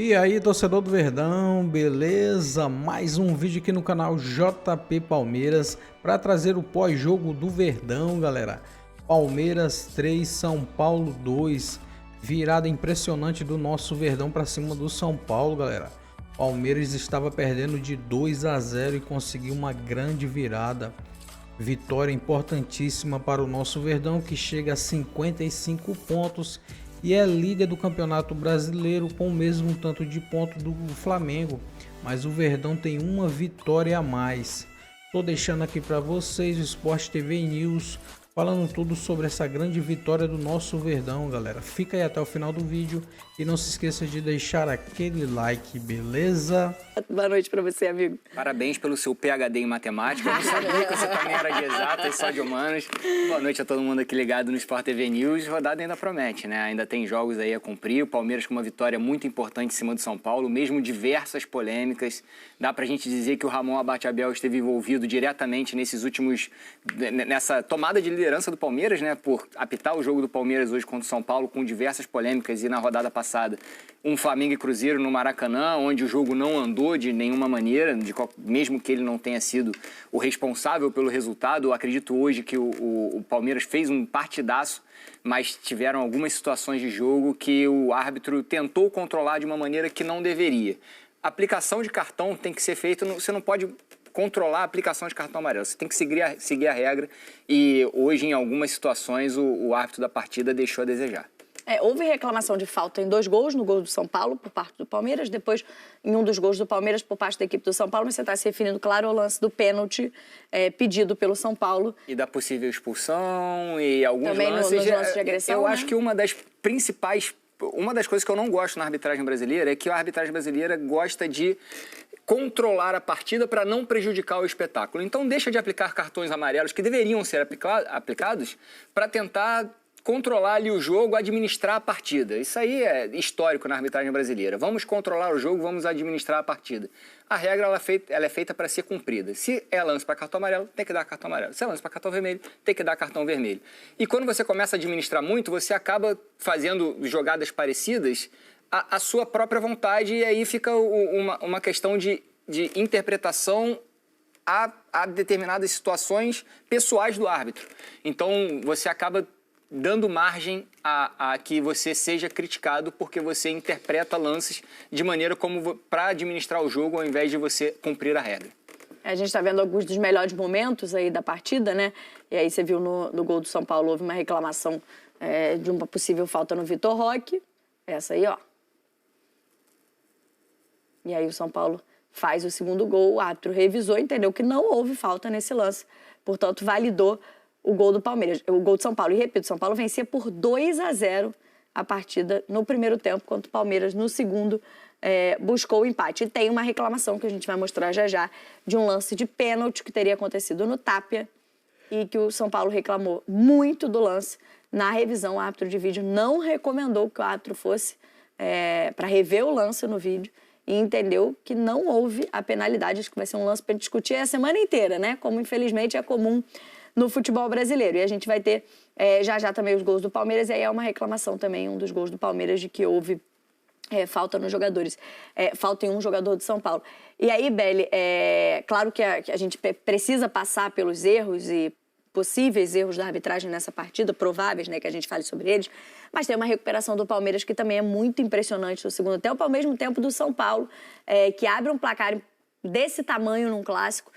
E aí, torcedor do Verdão, beleza? Mais um vídeo aqui no canal JP Palmeiras para trazer o pós-jogo do Verdão, galera. Palmeiras 3, São Paulo 2. Virada impressionante do nosso Verdão para cima do São Paulo, galera. Palmeiras estava perdendo de 2-0 e conseguiu uma grande virada. Vitória importantíssima para o nosso Verdão, que chega a 55 pontos e é líder do Campeonato Brasileiro com o mesmo tanto de pontos do Flamengo, mas o Verdão tem uma vitória a mais. Tô deixando aqui para vocês o Sport TV News falando tudo sobre essa grande vitória do nosso Verdão, galera. Fica aí até o final do vídeo e não se esqueça de deixar aquele like, beleza? Boa noite para você, amigo. Parabéns pelo seu PhD em matemática. Eu não sabia que você também era de exatas, só de humanas. Boa noite a todo mundo aqui ligado no Sport TV News. Rodada ainda promete, né? Ainda tem jogos aí a cumprir. O Palmeiras com uma vitória muito importante em cima do São Paulo, mesmo diversas polêmicas. Dá pra gente dizer que o Ramon Abate Abel esteve envolvido diretamente nessa tomada de liderança do Palmeiras, né? Por apitar o jogo do Palmeiras hoje contra o São Paulo com diversas polêmicas e na rodada passada um Flamengo e Cruzeiro no Maracanã, onde o jogo não andou de nenhuma maneira, mesmo que ele não tenha sido o responsável pelo resultado. Eu acredito hoje que o Palmeiras fez um partidaço, mas tiveram algumas situações de jogo que o árbitro tentou controlar de uma maneira que não deveria. A aplicação de cartão tem que ser feita, você não pode controlar a aplicação de cartão amarelo, você tem que seguir a regra, e hoje em algumas situações o árbitro da partida deixou a desejar. Houve reclamação de falta em 2 gols, no gol do São Paulo, por parte do Palmeiras, depois em um dos gols do Palmeiras por parte da equipe do São Paulo, mas você está se referindo, claro, ao lance do pênalti pedido pelo São Paulo. E da possível expulsão e alguns também lances. Nos lances de agressão, eu né? acho que uma das coisas que eu não gosto na arbitragem brasileira é que a arbitragem brasileira gosta de controlar a partida para não prejudicar o espetáculo. Então deixa de aplicar cartões amarelos que deveriam ser aplicados para tentar controlar ali o jogo, administrar a partida. Isso aí é histórico na arbitragem brasileira. Vamos controlar o jogo, vamos administrar a partida. A regra ela é feita para ser cumprida. Se é lance para cartão amarelo, tem que dar cartão amarelo. Se é lance para cartão vermelho, tem que dar cartão vermelho. E quando você começa a administrar muito, você acaba fazendo jogadas parecidas à sua própria vontade, e aí fica uma questão de interpretação a determinadas situações pessoais do árbitro. Então você acaba dando margem a que você seja criticado porque você interpreta lances de maneira como para administrar o jogo ao invés de você cumprir a regra. A gente está vendo alguns dos melhores momentos aí da partida, né? E aí você viu no gol do São Paulo, houve uma reclamação de uma possível falta no Vitor Roque. Essa aí, ó. E aí o São Paulo faz o segundo gol, o árbitro revisou, entendeu que não houve falta nesse lance. Portanto, validou o gol do Palmeiras, o gol do São Paulo. E repito, o São Paulo vencia por 2-0 a partida no primeiro tempo, enquanto o Palmeiras no segundo buscou o empate. E tem uma reclamação que a gente vai mostrar já já, de um lance de pênalti que teria acontecido no Tapia e que o São Paulo reclamou muito do lance. Na revisão, o árbitro de vídeo não recomendou que o árbitro fosse para rever o lance no vídeo e entendeu que não houve a penalidade. Acho que vai ser um lance para discutir a semana inteira, né? Como infelizmente é comum no futebol brasileiro. E a gente vai ter já também os gols do Palmeiras, e aí é uma reclamação também, um dos gols do Palmeiras, de que houve falta nos jogadores, falta em um jogador do São Paulo. E aí, Belly, claro que a gente precisa passar pelos erros e possíveis erros da arbitragem nessa partida, prováveis, né, que a gente fale sobre eles, mas tem uma recuperação do Palmeiras que também é muito impressionante no segundo tempo, ao mesmo tempo do São Paulo, que abre um placar desse tamanho num clássico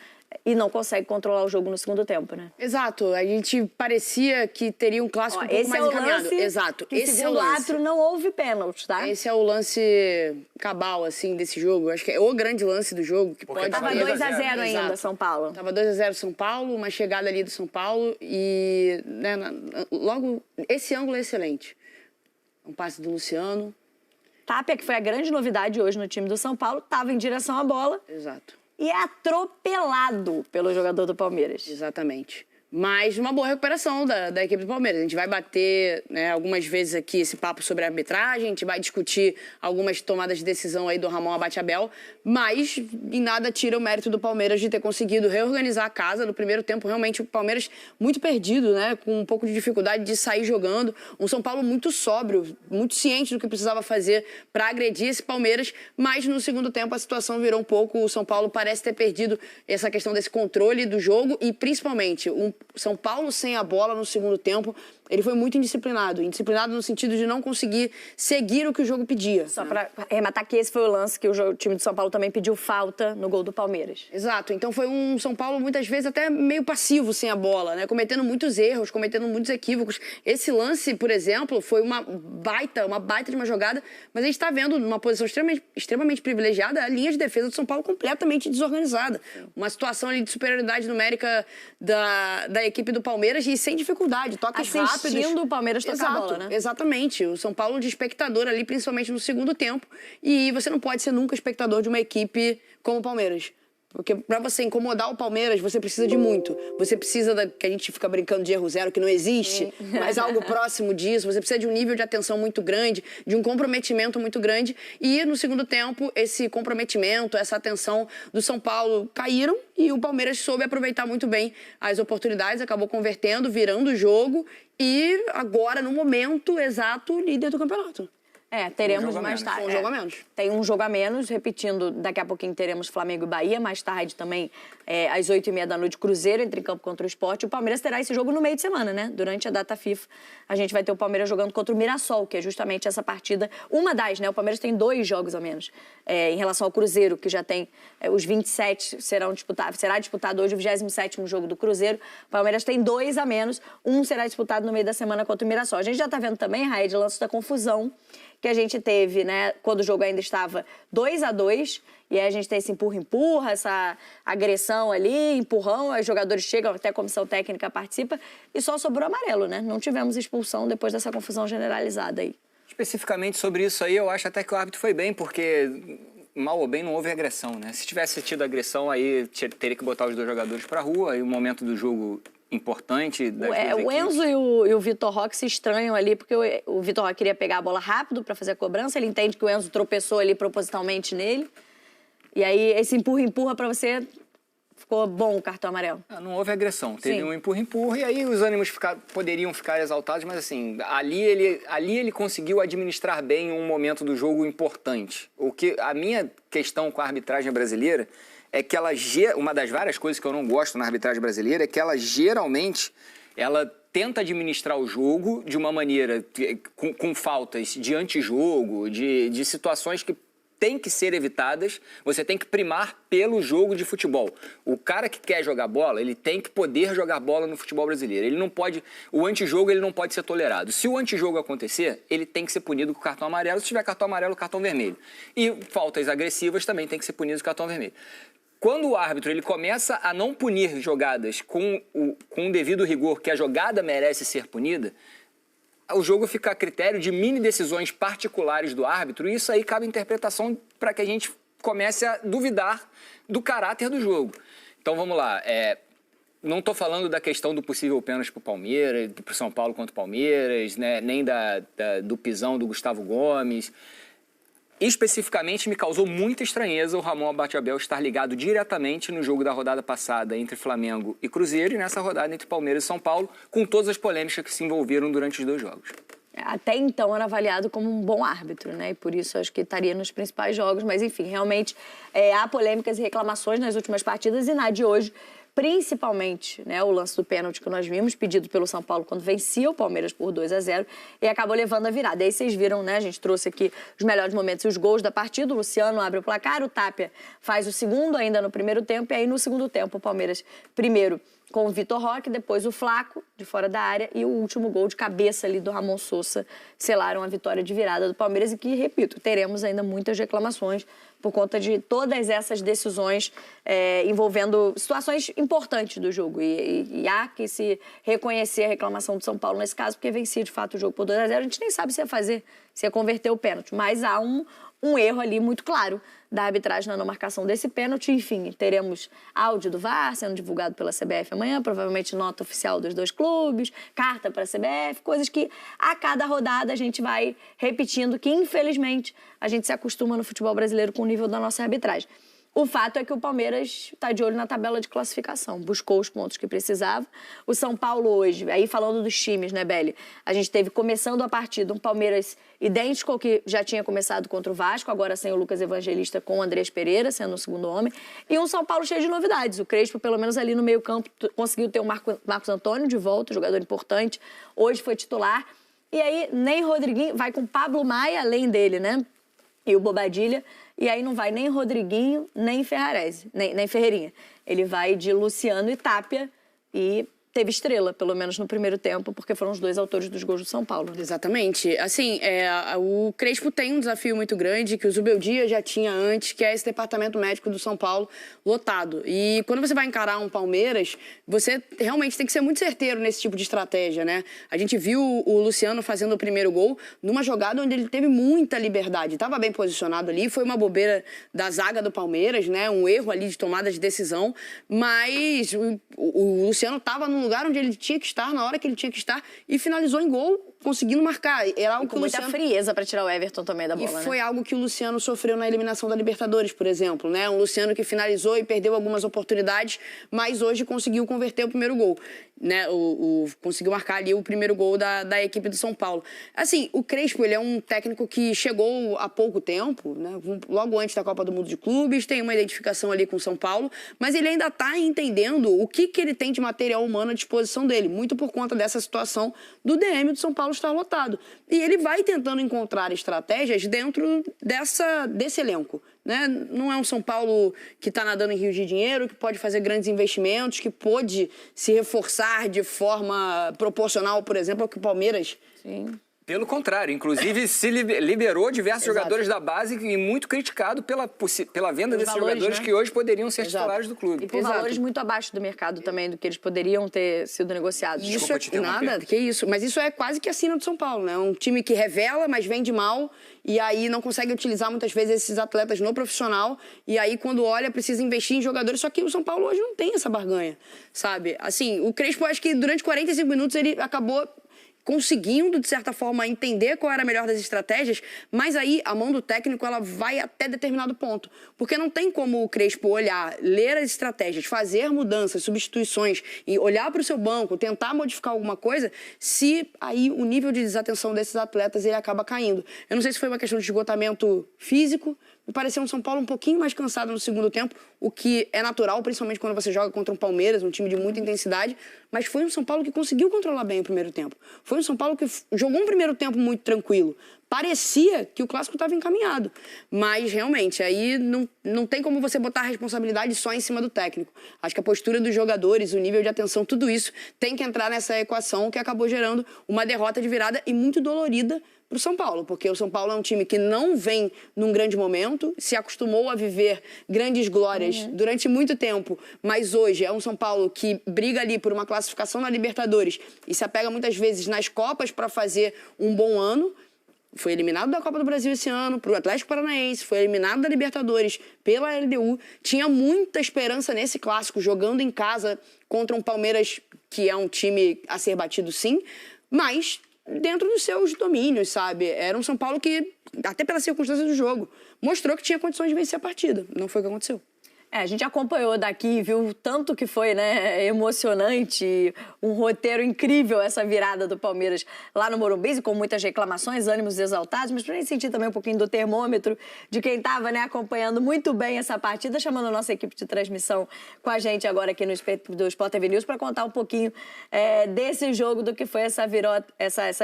e não consegue controlar o jogo no segundo tempo, né? Exato. A gente parecia que teria um clássico um pouco mais encaminhado. Exato. Esse é o lance. Segundo o não houve pênalti, tá? Esse é o lance cabal, assim, desse jogo. Acho que é o grande lance do jogo. Que pode tava 2-0 ainda, São Paulo. Tava 2-0 São Paulo, uma chegada ali do São Paulo e, né, logo, esse ângulo é excelente. Um passe do Luciano. Tapia, que foi a grande novidade hoje no time do São Paulo, tava em direção à bola. Exato. E é atropelado pelo jogador do Palmeiras. Exatamente. Mas uma boa recuperação da equipe do Palmeiras. A gente vai bater, né, algumas vezes aqui esse papo sobre a arbitragem, a gente vai discutir algumas tomadas de decisão aí do Ramon Abate-Abel, mas em nada tira o mérito do Palmeiras de ter conseguido reorganizar a casa. No primeiro tempo, realmente, o Palmeiras muito perdido, né, com um pouco de dificuldade de sair jogando. Um São Paulo muito sóbrio, muito ciente do que precisava fazer para agredir esse Palmeiras, mas no segundo tempo a situação virou um pouco. O São Paulo parece ter perdido essa questão desse controle do jogo e, principalmente, São Paulo sem a bola no segundo tempo, ele foi muito indisciplinado. Indisciplinado no sentido de não conseguir seguir o que o jogo pedia. Só para arrematar que esse foi o lance que o time de São Paulo também pediu falta no gol do Palmeiras. Exato. Então foi um São Paulo muitas vezes até meio passivo sem a bola, né? Cometendo muitos erros, cometendo muitos equívocos. Esse lance, por exemplo, foi uma baita de uma jogada, mas a gente está vendo numa posição extremamente privilegiada a linha de defesa do São Paulo completamente desorganizada. Uma situação ali de superioridade numérica da equipe do Palmeiras e sem dificuldade, toques rápidos. Assistindo o Palmeiras tocar a bola, né? Exatamente. O São Paulo de espectador ali, principalmente no segundo tempo. E você não pode ser nunca espectador de uma equipe como o Palmeiras. Porque para você incomodar o Palmeiras, você precisa de muito. Você precisa que a gente fica brincando de erro zero, que não existe, mas algo próximo disso. Você precisa de um nível de atenção muito grande, de um comprometimento muito grande. E no segundo tempo, esse comprometimento, essa atenção do São Paulo caíram e o Palmeiras soube aproveitar muito bem as oportunidades, acabou convertendo, virando o jogo e agora, no momento exato, líder do campeonato. Teremos mais tarde. Um jogo a menos. Tem um jogo a menos, repetindo, daqui a pouquinho teremos Flamengo e Bahia, mais tarde também, às 8h30 da noite, Cruzeiro, entre em campo contra o Sport. O Palmeiras terá esse jogo no meio de semana, né? Durante a data FIFA, a gente vai ter o Palmeiras jogando contra o Mirassol, que é justamente essa partida, uma das, né? O Palmeiras tem 2 jogos a menos. Em relação ao Cruzeiro, que já tem os 27, será disputado hoje o 27º jogo do Cruzeiro. O Palmeiras tem 2 a menos, um será disputado no meio da semana contra o Mirassol. A gente já tá vendo também, Raed, lance da confusão que a gente teve, né, quando o jogo ainda estava 2-2, e aí a gente tem esse empurra-empurra, essa agressão ali, empurrão, os jogadores chegam, até a comissão técnica participa, e só sobrou amarelo, né? Não tivemos expulsão depois dessa confusão generalizada aí. Especificamente sobre isso aí, eu acho até que o árbitro foi bem, porque mal ou bem não houve agressão, né? Se tivesse tido agressão, aí teria que botar os 2 jogadores pra rua, e o momento do jogo importante das duas equipes. O Enzo e o Vitor Roque se estranham ali, porque o Vitor Roque queria pegar a bola rápido para fazer a cobrança, ele entende que o Enzo tropeçou ali propositalmente nele, e aí esse empurra-empurra para você, ficou bom o cartão amarelo. Não houve agressão, teve um empurra-empurra, e aí os ânimos poderiam ficar exaltados, mas assim, ali ele conseguiu administrar bem um momento do jogo importante. A minha questão com a arbitragem brasileira é que uma das várias coisas que eu não gosto na arbitragem brasileira é que ela geralmente tenta administrar o jogo de uma maneira com faltas de antijogo, de situações que têm que ser evitadas. Você tem que primar pelo jogo de futebol. O cara que quer jogar bola, ele tem que poder jogar bola no futebol brasileiro. Ele não pode, o antijogo ele não pode ser tolerado. Se o antijogo acontecer, ele tem que ser punido com cartão amarelo. Se tiver cartão amarelo, cartão vermelho. E faltas agressivas também tem que ser punidas com cartão vermelho. Quando o árbitro ele começa a não punir jogadas com o devido rigor que a jogada merece ser punida, o jogo fica a critério de mini decisões particulares do árbitro, e isso aí cabe interpretação para que a gente comece a duvidar do caráter do jogo. Então vamos lá, não estou falando da questão do possível pênalti para o Palmeiras, para o São Paulo contra o Palmeiras, né, nem do pisão do Gustavo Gomes. Especificamente, me causou muita estranheza o Ramon Abate-Abel estar ligado diretamente no jogo da rodada passada entre Flamengo e Cruzeiro e nessa rodada entre Palmeiras e São Paulo, com todas as polêmicas que se envolveram durante os 2 jogos. Até então era avaliado como um bom árbitro, né? E por isso acho que estaria nos principais jogos. Mas, enfim, realmente há polêmicas e reclamações nas últimas partidas e na de hoje, principalmente, né, o lance do pênalti que nós vimos, pedido pelo São Paulo quando vencia o Palmeiras por 2-0 e acabou levando a virada. Aí vocês viram, né, a gente trouxe aqui os melhores momentos e os gols da partida. O Luciano abre o placar, o Tapia faz o segundo ainda no primeiro tempo, e aí no segundo tempo o Palmeiras primeiro com o Vitor Roque, depois o Flaco, de fora da área, e o último gol de cabeça ali do Ramon Sousa selaram a vitória de virada do Palmeiras, e que, repito, teremos ainda muitas reclamações por conta de todas essas decisões envolvendo situações importantes do jogo. E há que se reconhecer a reclamação do São Paulo nesse caso, porque vencia de fato o jogo por 2-0. A gente nem sabe se ia converter o pênalti, mas há um erro ali muito claro da arbitragem na não marcação desse pênalti. Enfim, teremos áudio do VAR sendo divulgado pela CBF amanhã, provavelmente nota oficial dos dois clubes, carta para a CBF, coisas que a cada rodada a gente vai repetindo, que infelizmente a gente se acostuma no futebol brasileiro com o nível da nossa arbitragem. O fato é que o Palmeiras está de olho na tabela de classificação, buscou os pontos que precisava. O São Paulo hoje, aí falando dos times, né, Belly? A gente teve, começando a partida, um Palmeiras idêntico ao que já tinha começado contra o Vasco, agora sem o Lucas Evangelista, com o Andrés Pereira sendo o segundo homem, e um São Paulo cheio de novidades. O Crespo, pelo menos ali no meio campo, conseguiu ter o Marcos Antônio de volta, jogador importante, hoje foi titular. E aí, nem Rodriguinho, vai com Pablo Maia, além dele, né? E o Bobadilha. E aí não vai nem Rodriguinho, nem Ferrarese, nem Ferreirinha. Ele vai de Luciano e Tapia e teve estrela, pelo menos no primeiro tempo, porque foram os dois autores dos gols do São Paulo. Exatamente. Assim, o Crespo tem um desafio muito grande, que o Zubeldia já tinha antes, que é esse departamento médico do São Paulo lotado. E quando você vai encarar um Palmeiras, você realmente tem que ser muito certeiro nesse tipo de estratégia, né? A gente viu o Luciano fazendo o primeiro gol numa jogada onde ele teve muita liberdade. Estava bem posicionado ali, foi uma bobeira da zaga do Palmeiras, né? Um erro ali de tomada de decisão, mas o Luciano estava no lugar onde ele tinha que estar, na hora que ele tinha que estar, e finalizou em gol, conseguindo marcar. Era algo com muita frieza para tirar o Everton também da bola, E foi algo que o Luciano sofreu na eliminação da Libertadores, por exemplo, né? Um Luciano que finalizou e perdeu algumas oportunidades, mas hoje conseguiu converter o primeiro gol, né? Conseguiu marcar ali o primeiro gol da equipe do São Paulo. Assim, o Crespo, ele é um técnico que chegou há pouco tempo, né? Logo antes da Copa do Mundo de Clubes, tem uma identificação ali com o São Paulo, mas ele ainda está entendendo o que ele tem de material humano à disposição dele, muito por conta dessa situação do DM do São Paulo estar lotado. E ele vai tentando encontrar estratégias dentro desse elenco, né? Não é um São Paulo que está nadando em rios de dinheiro, que pode fazer grandes investimentos, que pode se reforçar de forma proporcional, por exemplo, ao que o Palmeiras... Sim. Pelo contrário, inclusive se liberou diversos jogadores da base e muito criticado pela venda desses jogadores, né? Que hoje poderiam ser titulares do clube. E por valores muito abaixo do mercado também, do que eles poderiam ter sido negociados. Isso é nada, que isso. Mas isso é quase que a sina do São Paulo, né? Um time que revela, mas vende mal, e aí não consegue utilizar muitas vezes esses atletas no profissional, e aí quando olha precisa investir em jogadores, só que o São Paulo hoje não tem essa barganha, sabe? Assim, o Crespo, acho que durante 45 minutos ele acabou conseguindo, de certa forma, entender qual era a melhor das estratégias, mas aí a mão do técnico ela vai até determinado ponto. Porque não tem como o Crespo olhar, ler as estratégias, fazer mudanças, substituições e olhar para o seu banco, tentar modificar alguma coisa, se aí o nível de desatenção desses atletas ele acaba caindo. Eu não sei se foi uma questão de esgotamento físico, me pareceu um São Paulo um pouquinho mais cansado no segundo tempo, o que é natural, principalmente quando você joga contra um Palmeiras, um time de muita intensidade, mas foi um São Paulo que conseguiu controlar bem o primeiro tempo. Foi um São Paulo que jogou um primeiro tempo muito tranquilo. Parecia que o clássico estava encaminhado, mas realmente aí não tem como você botar a responsabilidade só em cima do técnico. Acho que a postura dos jogadores, o nível de atenção, tudo isso tem que entrar nessa equação que acabou gerando uma derrota de virada e muito dolorida para o São Paulo, porque o São Paulo é um time que não vem num grande momento, se acostumou a viver grandes glórias durante muito tempo, mas hoje é um São Paulo que briga ali por uma classificação na Libertadores e se apega muitas vezes nas Copas para fazer um bom ano. Foi eliminado da Copa do Brasil esse ano para o Atlético Paranaense, foi eliminado da Libertadores pela LDU. Tinha muita esperança nesse clássico, jogando em casa contra um Palmeiras que é um time a ser batido sim, mas dentro dos seus domínios, sabe? Era um São Paulo que, até pelas circunstâncias do jogo, mostrou que tinha condições de vencer a partida. Não foi o que aconteceu. A gente acompanhou daqui, viu tanto que foi, né, emocionante, um roteiro incrível essa virada do Palmeiras lá no Morumbi, com muitas reclamações, ânimos exaltados, mas pra gente sentir também um pouquinho do termômetro de quem estava, né, acompanhando muito bem essa partida, chamando a nossa equipe de transmissão com a gente agora aqui no do Sport TV News para contar um pouquinho desse jogo, do que foi essa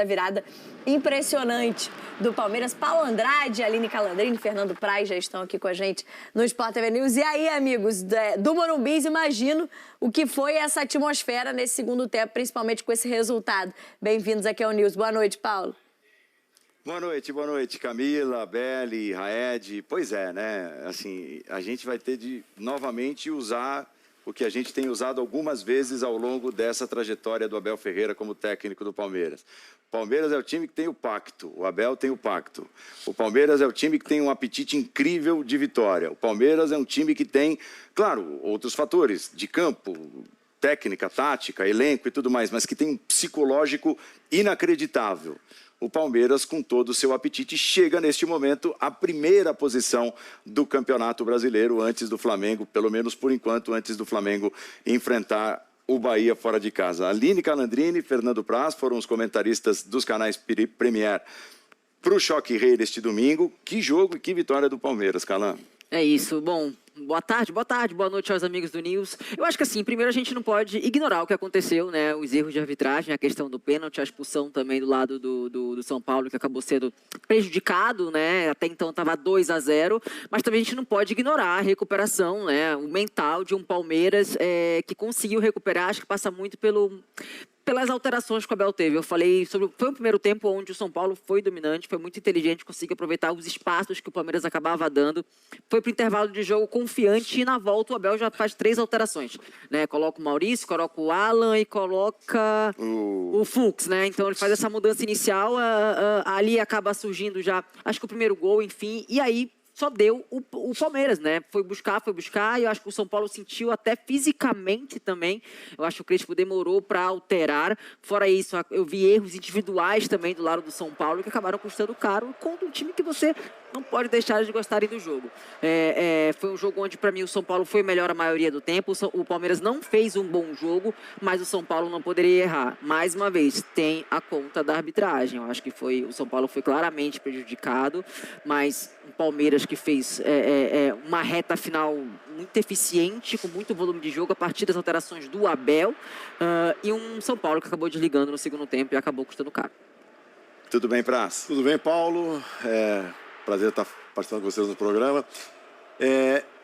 virada impressionante do Palmeiras. Paulo Andrade, Aline Calandrini, Fernando Praz já estão aqui com a gente no Sport TV News. E aí, amigos do Morumbi, imagino o que foi essa atmosfera nesse segundo tempo, principalmente com esse resultado. Bem-vindos aqui ao News. Boa noite, Paulo. Boa noite, Camila, Belly, Raed. Pois é, né? Assim, a gente vai ter de novamente usar o que a gente tem usado algumas vezes ao longo dessa trajetória do Abel Ferreira como técnico do Palmeiras. O Palmeiras é o time que tem o pacto, o Abel tem o pacto. O Palmeiras é o time que tem um apetite incrível de vitória. O Palmeiras é um time que tem, claro, outros fatores de campo, técnica, tática, elenco e tudo mais, mas que tem um psicológico inacreditável. O Palmeiras, com todo o seu apetite, chega neste momento à primeira posição do Campeonato Brasileiro, antes do Flamengo, pelo menos por enquanto, antes do Flamengo enfrentar o Bahia fora de casa. Aline Calandrini e Fernando Praz foram os comentaristas dos canais Premier para o Choque Rei deste domingo. Que jogo e que vitória do Palmeiras, Calan. É isso. Bom, boa tarde, boa noite aos amigos do News. Eu acho que assim, primeiro a gente não pode ignorar o que aconteceu, né? Os erros de arbitragem, a questão do pênalti, a expulsão também do lado do São Paulo, que acabou sendo prejudicado, né? Até então estava 2-0, mas também a gente não pode ignorar a recuperação, né? O mental de um Palmeiras que conseguiu recuperar, acho que passa muito pelas alterações que o Abel teve. Eu falei sobre... Foi o primeiro tempo onde o São Paulo foi dominante, foi muito inteligente, conseguiu aproveitar os espaços que o Palmeiras acabava dando. Foi para o intervalo de jogo confiante e na volta o Abel já faz 3 alterações, né? Coloca o Maurício, coloca o Alan e coloca o Fux, né? Então ele faz essa mudança inicial, ali acaba surgindo já, acho que o primeiro gol, enfim, e aí só deu o Palmeiras, né? Foi buscar, e eu acho que o São Paulo sentiu até fisicamente também. Eu acho que o Crespo demorou para alterar. Fora isso, eu vi erros individuais também do lado do São Paulo que acabaram custando caro contra um time que você não pode deixar de gostarem do jogo. Foi um jogo onde, para mim, o São Paulo foi melhor a maioria do tempo. O Palmeiras não fez um bom jogo, mas o São Paulo não poderia errar. Mais uma vez, tem a conta da arbitragem. Eu acho que o São Paulo foi claramente prejudicado, mas o Palmeiras que fez uma reta final muito eficiente, com muito volume de jogo, a partir das alterações do Abel, e um São Paulo que acabou desligando no segundo tempo e acabou custando caro. Tudo bem, Praz? Tudo bem, Paulo? Prazer estar participando com vocês no programa.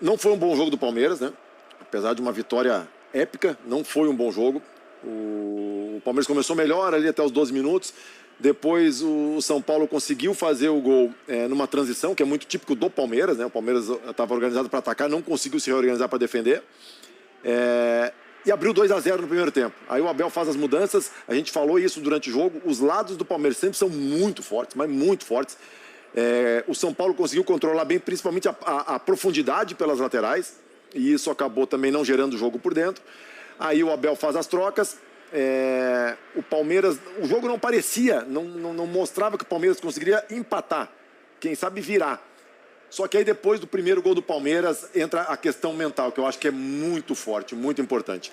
Não foi um bom jogo do Palmeiras, né? Apesar de uma vitória épica, não foi um bom jogo. O Palmeiras começou melhor ali até os 12 minutos. Depois o São Paulo conseguiu fazer o gol numa transição, que é muito típico do Palmeiras, né? O Palmeiras estava organizado para atacar, não conseguiu se reorganizar para defender. E abriu 2-0 no primeiro tempo. Aí o Abel faz as mudanças, a gente falou isso durante o jogo. Os lados do Palmeiras sempre são muito fortes, mas muito fortes. O São Paulo conseguiu controlar bem, principalmente a profundidade pelas laterais, e isso acabou também não gerando jogo por dentro. Aí o Abel faz as trocas. O Palmeiras, o jogo não parecia, não mostrava que o Palmeiras conseguiria empatar, quem sabe virar. Só que aí depois do primeiro gol do Palmeiras entra a questão mental, que eu acho que é muito forte, muito importante.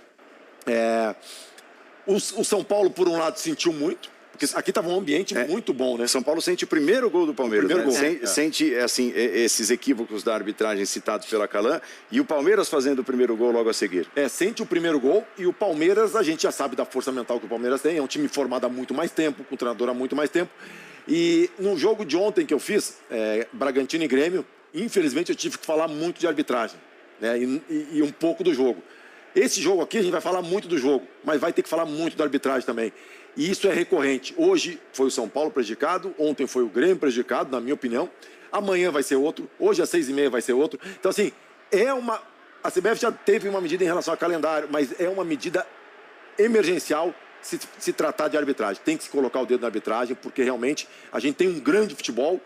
O São Paulo, por um lado, sentiu muito, porque aqui estava um ambiente muito bom, né? São Paulo sente o primeiro gol do Palmeiras, sente assim, esses equívocos da arbitragem citados pela Calan, e o Palmeiras fazendo o primeiro gol logo a seguir. Sente o primeiro gol, e o Palmeiras, a gente já sabe da força mental que o Palmeiras tem, é um time formado há muito mais tempo, com o treinador há muito mais tempo. E no jogo de ontem que eu fiz, Bragantino e Grêmio, infelizmente eu tive que falar muito de arbitragem, né? E um pouco do jogo. Esse jogo aqui a gente vai falar muito do jogo, mas vai ter que falar muito da arbitragem também. E isso é recorrente. Hoje foi o São Paulo prejudicado, ontem foi o Grêmio prejudicado, na minha opinião. Amanhã vai ser outro, hoje às 6h30 vai ser outro. Então, assim, a CBF já teve uma medida em relação ao calendário, mas é uma medida emergencial se tratar de arbitragem. Tem que se colocar o dedo na arbitragem, porque realmente a gente tem um grande futebol,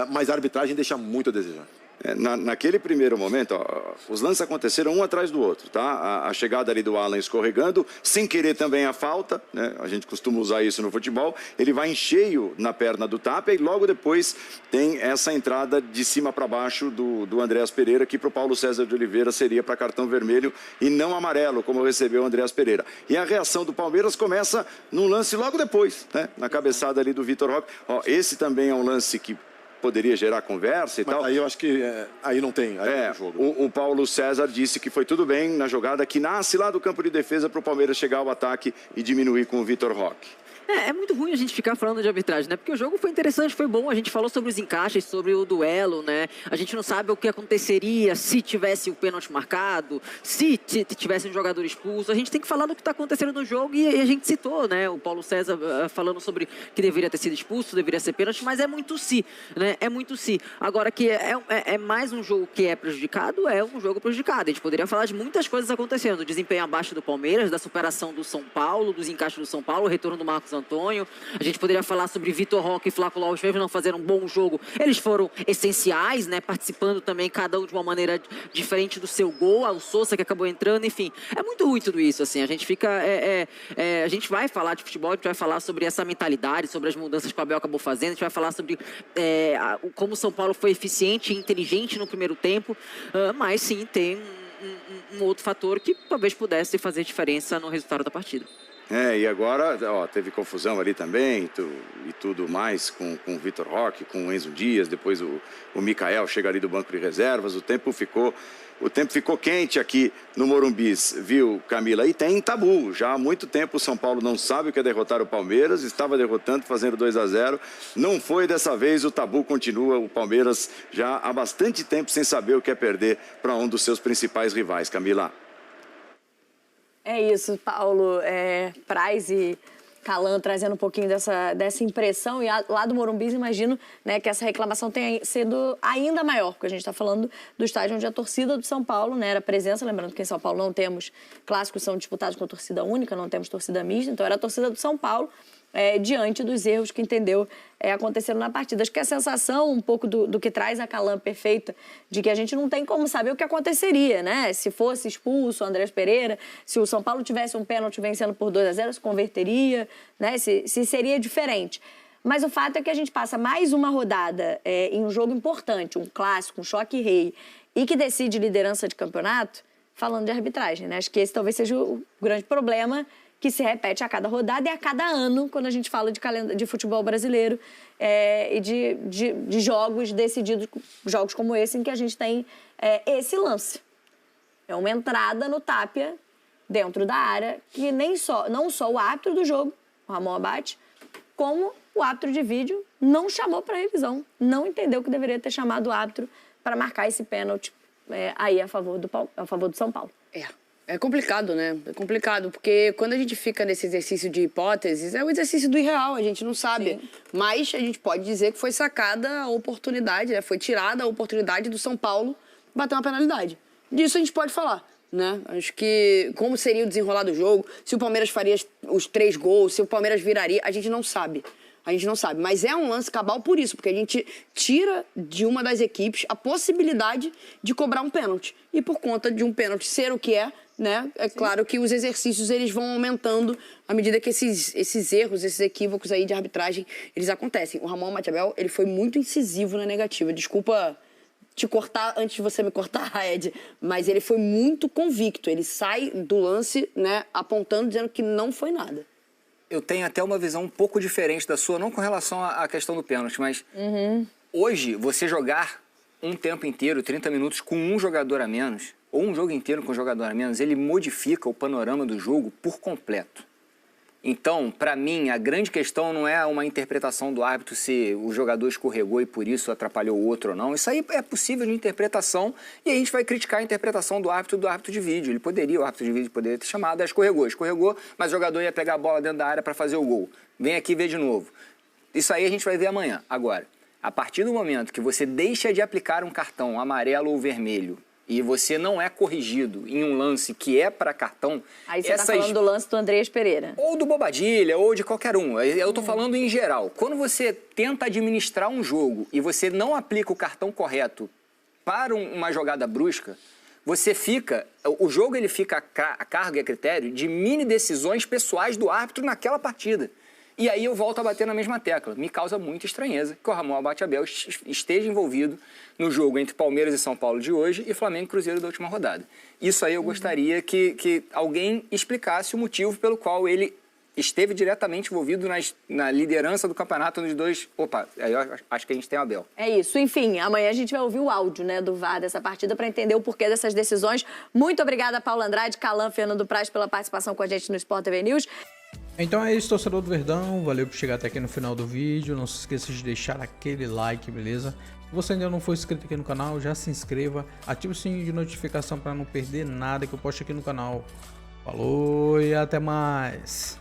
mas a arbitragem deixa muito a desejar. Naquele primeiro momento, os lances aconteceram um atrás do outro, tá? A chegada ali do Alan escorregando, sem querer também a falta, né? A gente costuma usar isso no futebol. Ele vai em cheio na perna do Tapia e logo depois tem essa entrada de cima para baixo do Andréas Pereira, que para o Paulo César de Oliveira seria para cartão vermelho e não amarelo, como recebeu o Andréas Pereira. E a reação do Palmeiras começa num lance logo depois, né? Na cabeçada ali do Vitor Roque. Esse também é um lance que poderia gerar conversa e tal. Aí eu acho que aí não tem, jogo. O Paulo César disse que foi tudo bem na jogada que nasce lá do campo de defesa para o Palmeiras chegar ao ataque e diminuir com o Vitor Roque. É muito ruim a gente ficar falando de arbitragem, né? Porque o jogo foi interessante, foi bom. A gente falou sobre os encaixes, sobre o duelo, né? A gente não sabe o que aconteceria se tivesse o pênalti marcado, se tivesse um jogador expulso. A gente tem que falar do que está acontecendo no jogo e a gente citou, né? O Paulo César falando sobre que deveria ter sido expulso, deveria ser pênalti, mas é muito si, né? É muito si. Agora que é mais um jogo que é prejudicado, é um jogo prejudicado. A gente poderia falar de muitas coisas acontecendo. O desempenho abaixo do Palmeiras, da superação do São Paulo, dos encaixes do São Paulo, o retorno do Marcos Antônio. A gente poderia falar sobre Vitor Roque e Flávio Lopes, mesmo não fazendo um bom jogo. Eles foram essenciais, né? Participando também, cada um de uma maneira diferente do seu gol. O Sousa que acabou entrando, enfim. É muito ruim tudo isso, assim. A gente fica... a gente vai falar de futebol, a gente vai falar sobre essa mentalidade, sobre as mudanças que o Abel acabou fazendo, a gente vai falar sobre como o São Paulo foi eficiente e inteligente no primeiro tempo, mas sim, tem um outro fator que talvez pudesse fazer diferença no resultado da partida. E agora, teve confusão ali também e tudo mais com o Vitor Roque, com o Enzo Dias, depois o Mikael chega ali do banco de reservas, o tempo ficou quente aqui no Morumbi, viu, Camila? E tem tabu, já há muito tempo o São Paulo não sabe o que é derrotar o Palmeiras, estava derrotando, fazendo 2-0, não foi dessa vez, o tabu continua, o Palmeiras já há bastante tempo sem saber o que é perder para um dos seus principais rivais, Camila. É isso, Paulo. Praz e Calan trazendo um pouquinho dessa impressão. E lá do Morumbi, imagino, né, que essa reclamação tenha sido ainda maior, porque a gente está falando do estádio onde a torcida do São Paulo, né, era presença. Lembrando que em São Paulo não temos clássicos, são disputados com torcida única, não temos torcida mista. Então era a torcida do São Paulo diante dos erros que entendeu aconteceram na partida. Acho que a sensação um pouco do que traz a Calan perfeita, de que a gente não tem como saber o que aconteceria, né? Se fosse expulso o Andrés Pereira, se o São Paulo tivesse um pênalti vencendo por 2-0, se converteria, né? Se seria diferente. Mas o fato é que a gente passa mais uma rodada em um jogo importante, um clássico, um choque rei, e que decide liderança de campeonato, falando de arbitragem, né? Acho que esse talvez seja o grande problema que se repete a cada rodada e a cada ano, quando a gente fala de futebol brasileiro e de jogos decididos, jogos como esse, em que a gente tem esse lance. É uma entrada no Tapia, dentro da área, que não só o árbitro do jogo, o Ramon Abate, como o árbitro de vídeo não chamou para revisão, não entendeu que deveria ter chamado o árbitro para marcar esse pênalti aí a favor do São Paulo. É complicado, né? É complicado, porque quando a gente fica nesse exercício de hipóteses, é o exercício do irreal, a gente não sabe. Sim. Mas a gente pode dizer que foi sacada a oportunidade, né? Foi tirada a oportunidade do São Paulo bater uma penalidade. Disso a gente pode falar, né? Acho que como seria o desenrolar do jogo, se o Palmeiras faria os 3 gols, se o Palmeiras viraria, a gente não sabe. A gente não sabe, mas é um lance cabal por isso, porque a gente tira de uma das equipes a possibilidade de cobrar um pênalti. E por conta de um pênalti ser o que é, né? É claro que os exercícios eles vão aumentando à medida que esses erros, esses equívocos aí de arbitragem, eles acontecem. O Ramon Abate, ele foi muito incisivo na negativa. Desculpa te cortar antes de você me cortar, Ed, mas ele foi muito convicto. Ele sai do lance, né, apontando, dizendo que não foi nada. Eu tenho até uma visão um pouco diferente da sua, não com relação à questão do pênalti, mas hoje você jogar um tempo inteiro, 30 minutos, com um jogador a menos, ou um jogo inteiro com um jogador a menos, ele modifica o panorama do jogo por completo. Então, para mim, a grande questão não é uma interpretação do árbitro se o jogador escorregou e por isso atrapalhou o outro ou não. Isso aí é possível de interpretação e a gente vai criticar a interpretação do árbitro de vídeo. O árbitro de vídeo poderia ter chamado, escorregou, mas o jogador ia pegar a bola dentro da área para fazer o gol. Vem aqui ver de novo. Isso aí a gente vai ver amanhã. Agora, a partir do momento que você deixa de aplicar um cartão amarelo ou vermelho e você não é corrigido em um lance que é para cartão... Aí você está falando do lance do Andrés Pereira. Ou do Bobadilha, ou de qualquer um. Eu estou falando em geral. Quando você tenta administrar um jogo e você não aplica o cartão correto para uma jogada brusca, o jogo ele fica a cargo e a critério de mini decisões pessoais do árbitro naquela partida. E aí eu volto a bater na mesma tecla. Me causa muita estranheza que o Ramon Abate esteja envolvido no jogo entre Palmeiras e São Paulo de hoje e Flamengo e Cruzeiro da última rodada. Isso aí eu gostaria que alguém explicasse o motivo pelo qual ele esteve diretamente envolvido na liderança do campeonato nos dois... Opa, eu acho que a gente tem o Abel. É isso. Enfim, amanhã a gente vai ouvir o áudio, né, do VAR dessa partida para entender o porquê dessas decisões. Muito obrigada, Paulo Andrade, Calan, Fernando Praz, pela participação com a gente no Sport TV News. Então é isso, torcedor do Verdão, valeu por chegar até aqui no final do vídeo, não se esqueça de deixar aquele like, beleza? Se você ainda não for inscrito aqui no canal, já se inscreva, ative o sininho de notificação para não perder nada que eu posto aqui no canal. Falou e até mais!